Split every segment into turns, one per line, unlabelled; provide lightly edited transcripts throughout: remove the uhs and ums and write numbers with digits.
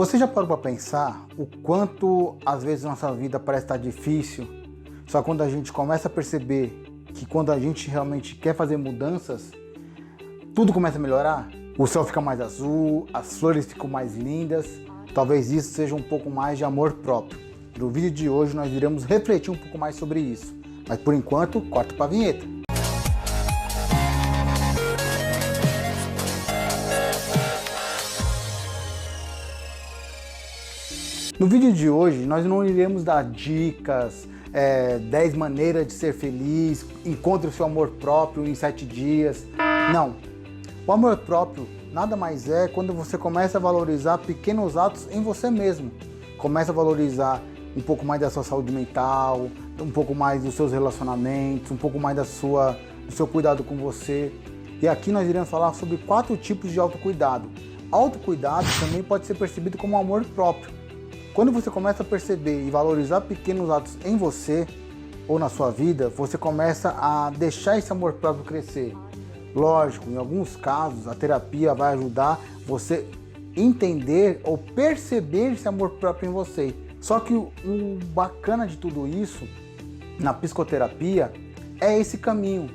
Você já parou para pensar o quanto às vezes nossa vida parece estar difícil, só quando a gente começa a perceber que quando a gente realmente quer fazer mudanças, tudo começa a melhorar? O céu fica mais azul, as flores ficam mais lindas. Talvez isso seja um pouco mais de amor próprio. No vídeo de hoje nós iremos refletir um pouco mais sobre isso. Mas por enquanto, corta para a vinheta. No vídeo de hoje nós não iremos dar dicas, 10 maneiras de ser feliz, encontre o seu amor próprio em 7 dias. Não. O amor próprio nada mais é quando você começa a valorizar pequenos atos em você mesmo. Começa a valorizar um pouco mais da sua saúde mental, um pouco mais dos seus relacionamentos, um pouco mais do seu cuidado com você. E aqui nós iremos falar sobre 4 tipos de autocuidado. Autocuidado também pode ser percebido como amor próprio. Quando você começa a perceber e valorizar pequenos atos em você ou na sua vida, você começa a deixar esse amor próprio crescer. Lógico, em alguns casos a terapia vai ajudar você entender ou perceber esse amor próprio em você. Só que o bacana de tudo isso na psicoterapia é esse caminho.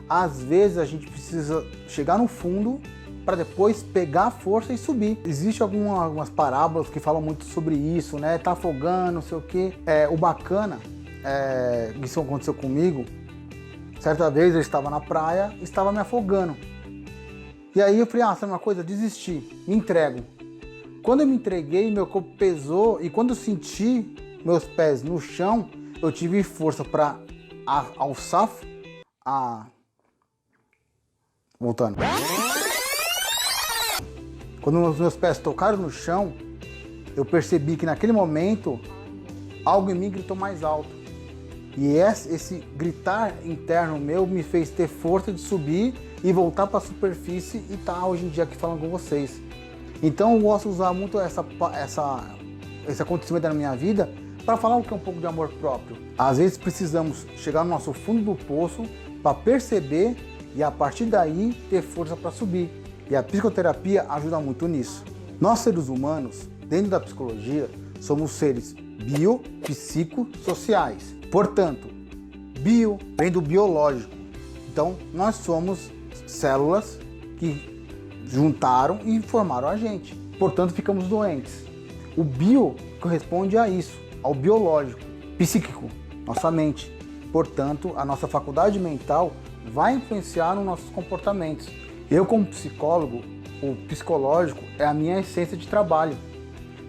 Às vezes a gente precisa chegar no fundo para depois pegar a força e subir. Existem algumas parábolas que falam muito sobre isso, né? Tá afogando, não sei o quê. O bacana, isso aconteceu comigo. Certa vez eu estava na praia, estava me afogando. E aí eu falei, sabe uma coisa? Desisti, me entrego. Quando eu me entreguei, meu corpo pesou e quando eu senti meus pés no chão, eu tive força para alçar Voltando. Quando os meus pés tocaram no chão, eu percebi que naquele momento algo em mim gritou mais alto. E esse gritar interno meu me fez ter força de subir e voltar para a superfície e estar hoje em dia aqui falando com vocês. Então eu gosto de usar muito esse acontecimento da minha vida para falar o que é um pouco de amor próprio. Às vezes precisamos chegar no nosso fundo do poço para perceber e a partir daí ter força para subir. E a psicoterapia ajuda muito nisso. Nós seres humanos, dentro da psicologia, somos seres biopsicossociais. Portanto, bio vem do biológico. Então, nós somos células que juntaram e formaram a gente. Portanto, ficamos doentes. O bio corresponde a isso, ao biológico, psíquico, nossa mente. Portanto, a nossa faculdade mental vai influenciar nos nossos comportamentos. Eu, como psicólogo, o psicológico é a minha essência de trabalho.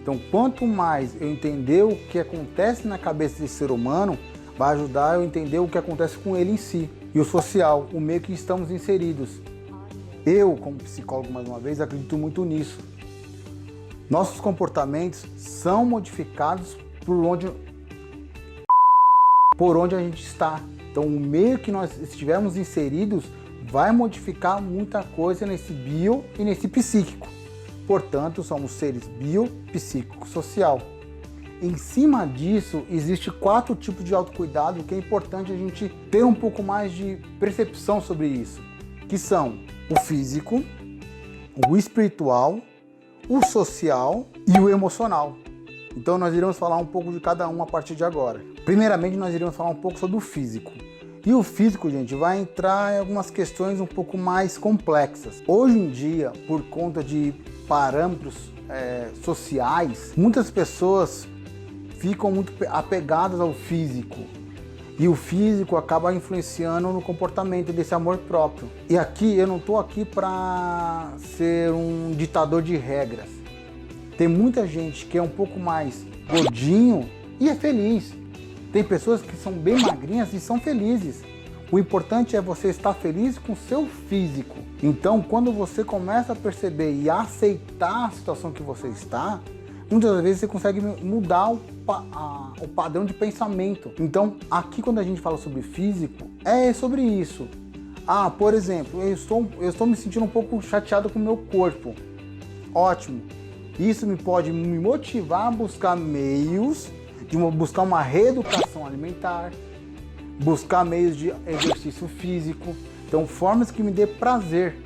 Então, quanto mais eu entender o que acontece na cabeça desse ser humano, vai ajudar eu a entender o que acontece com ele em si. E o social, o meio que estamos inseridos. Eu, como psicólogo, mais uma vez, acredito muito nisso. Nossos comportamentos são modificados por onde a gente está. Então, o meio que nós estivermos inseridos vai modificar muita coisa nesse bio e nesse psíquico. Portanto, somos seres biopsicossocial. Em cima disso, existe 4 tipos de autocuidado que é importante a gente ter um pouco mais de percepção sobre isso, que são o físico, o espiritual, o social e o emocional. Então nós iremos falar um pouco de cada um a partir de agora. Primeiramente, nós iremos falar um pouco sobre o físico. E o físico, gente, vai entrar em algumas questões um pouco mais complexas. Hoje em dia, por conta de parâmetros sociais, muitas pessoas ficam muito apegadas ao físico. E o físico acaba influenciando no comportamento desse amor próprio. E aqui, eu não estou aqui para ser um ditador de regras. Tem muita gente que é um pouco mais gordinho e é feliz. Tem pessoas que são bem magrinhas e são felizes. O importante é você estar feliz com o seu físico. Então, quando você começa a perceber e a aceitar a situação que você está, muitas vezes você consegue mudar o padrão de pensamento. Então, aqui quando a gente fala sobre físico, é sobre isso. Por exemplo, eu estou me sentindo um pouco chateado com o meu corpo. Ótimo. Isso pode me motivar a buscar meios buscar uma reeducação alimentar, buscar meios de exercício físico, então formas que me dê prazer.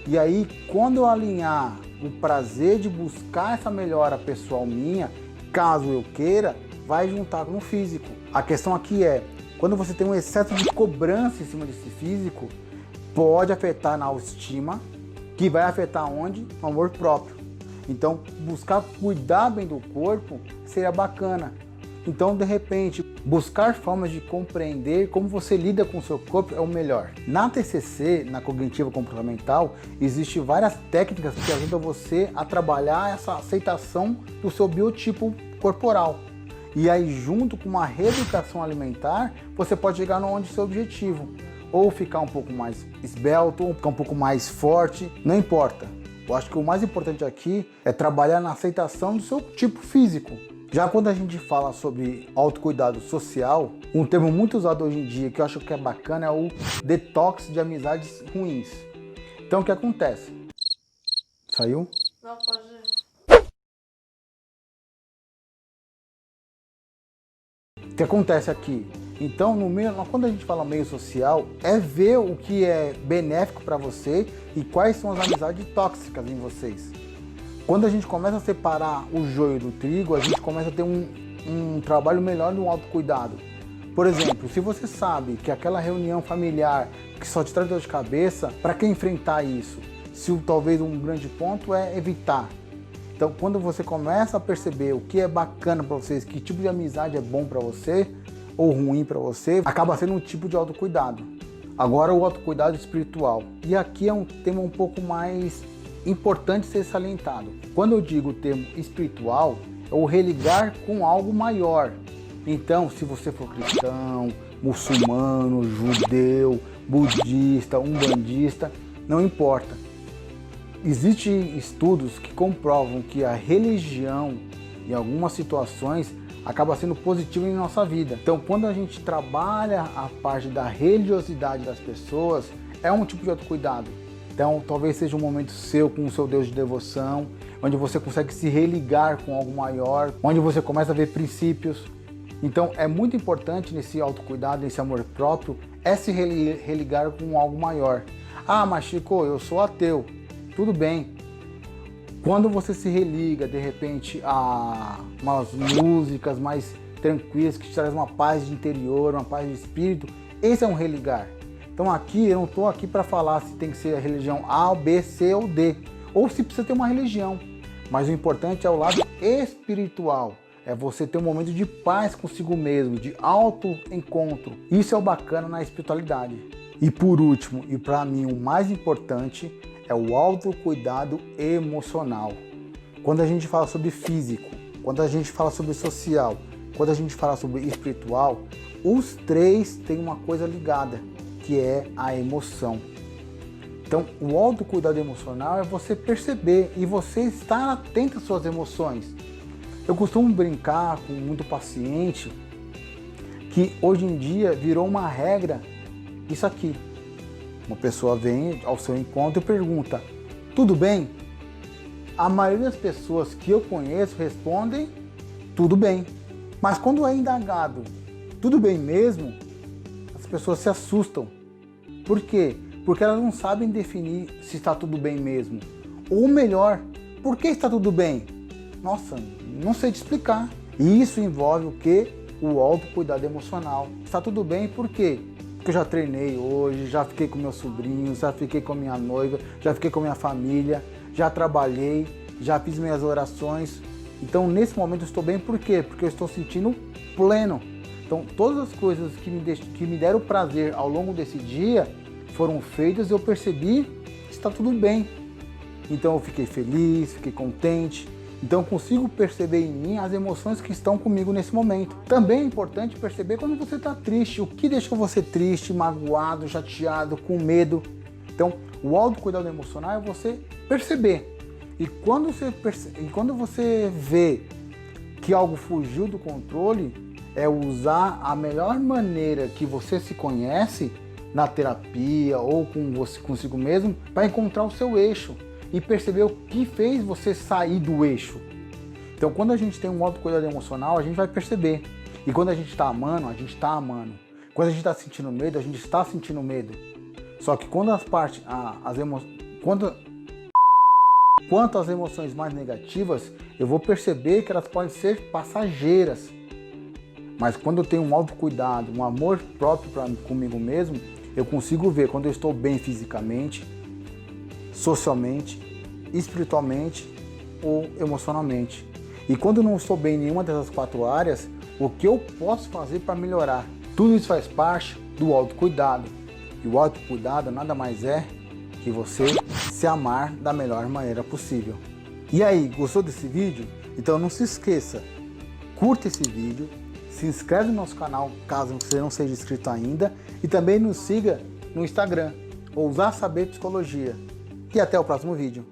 E aí, quando eu alinhar o prazer de buscar essa melhora pessoal minha, caso eu queira, vai juntar no físico. A questão aqui é, quando você tem um excesso de cobrança em cima desse físico, pode afetar na autoestima, que vai afetar onde? No amor próprio. Então, buscar cuidar bem do corpo seria bacana. Então, de repente, buscar formas de compreender como você lida com o seu corpo é o melhor. Na TCC, na Cognitiva Comportamental, existem várias técnicas que ajudam você a trabalhar essa aceitação do seu biotipo corporal. E aí, junto com uma reeducação alimentar, você pode chegar onde é o seu objetivo. Ou ficar um pouco mais esbelto, ou ficar um pouco mais forte, não importa. Eu acho que o mais importante aqui é trabalhar na aceitação do seu tipo físico. Já quando a gente fala sobre autocuidado social, um termo muito usado hoje em dia que eu acho que é bacana é o detox de amizades ruins. Então o que acontece? Saiu?
Não, pode ir.
O que acontece aqui? Então, quando a gente fala meio social, é ver o que é benéfico para você e quais são as amizades tóxicas em vocês. Quando a gente começa a separar o joio do trigo, a gente começa a ter um trabalho melhor no autocuidado. Por exemplo, se você sabe que aquela reunião familiar que só te traz dor de cabeça, para que enfrentar isso? Se talvez um grande ponto é evitar. Então, quando você começa a perceber o que é bacana para vocês, que tipo de amizade é bom para você ou ruim para você, acaba sendo um tipo de autocuidado. Agora, o autocuidado espiritual. E aqui é um tema um pouco mais importante ser salientado. Quando eu digo o termo espiritual, é o religar com algo maior. Então, se você for cristão, muçulmano, judeu, budista, umbandista, não importa. Existem estudos que comprovam que a religião, em algumas situações, acaba sendo positiva em nossa vida. Então, quando a gente trabalha a parte da religiosidade das pessoas, é um tipo de autocuidado. Então, talvez seja um momento seu com o seu Deus de devoção, onde você consegue se religar com algo maior, onde você começa a ver princípios. Então, é muito importante nesse autocuidado, nesse amor próprio, é se religar com algo maior. Ah, mas Chico, eu sou ateu. Tudo bem. Quando você se religa, de repente, a umas músicas mais tranquilas, que te trazem uma paz de interior, uma paz de espírito, esse é um religar. Então aqui, eu não estou aqui para falar se tem que ser a religião A, B, C ou D, ou se precisa ter uma religião. Mas o importante é o lado espiritual. É você ter um momento de paz consigo mesmo, de auto-encontro. Isso é o bacana na espiritualidade. E por último, e para mim o mais importante, é o autocuidado emocional. Quando a gente fala sobre físico, quando a gente fala sobre social, quando a gente fala sobre espiritual, os três têm uma coisa ligada, que é a emoção. Então, o autocuidado emocional é você perceber e você estar atento às suas emoções. Eu costumo brincar com muito paciente que hoje em dia virou uma regra isso aqui. Uma pessoa vem ao seu encontro e pergunta: tudo bem? A maioria das pessoas que eu conheço respondem: tudo bem. Mas quando é indagado, tudo bem mesmo? As pessoas se assustam. Por quê? Porque elas não sabem definir se está tudo bem mesmo. Ou melhor, por que está tudo bem? Nossa, não sei te explicar. E isso envolve o quê? O autocuidado emocional. Está tudo bem por quê? Porque eu já treinei hoje, já fiquei com meus sobrinhos, já fiquei com minha noiva, já fiquei com minha família, já trabalhei, já fiz minhas orações. Então, nesse momento eu estou bem por quê? Porque eu estou sentindo pleno. Então, todas as coisas que me deram prazer ao longo desse dia foram feitas e eu percebi que está tudo bem. Então, eu fiquei feliz, fiquei contente. Então, eu consigo perceber em mim as emoções que estão comigo nesse momento. Também é importante perceber quando você está triste, o que deixou você triste, magoado, chateado, com medo. Então, o autocuidado emocional é você perceber. E quando você vê que algo fugiu do controle, é usar a melhor maneira que você se conhece na terapia ou com você consigo mesmo para encontrar o seu eixo e perceber o que fez você sair do eixo. Então, quando a gente tem um autocuidado emocional, a gente vai perceber. E quando a gente está amando, a gente está amando. Quando a gente está sentindo medo, a gente está sentindo medo. Só que quando as partes, Enquanto as emoções mais negativas, eu vou perceber que elas podem ser passageiras. Mas quando eu tenho um autocuidado, um amor próprio comigo mesmo, eu consigo ver quando eu estou bem fisicamente, socialmente, espiritualmente ou emocionalmente. E quando eu não estou bem em nenhuma dessas 4 áreas, o que eu posso fazer para melhorar? Tudo isso faz parte do autocuidado. E o autocuidado nada mais é que você se amar da melhor maneira possível. E aí, gostou desse vídeo? Então não se esqueça, curta esse vídeo, se inscreve no nosso canal caso você não seja inscrito ainda e também nos siga no Instagram, Ousar Saber Psicologia. E até o próximo vídeo.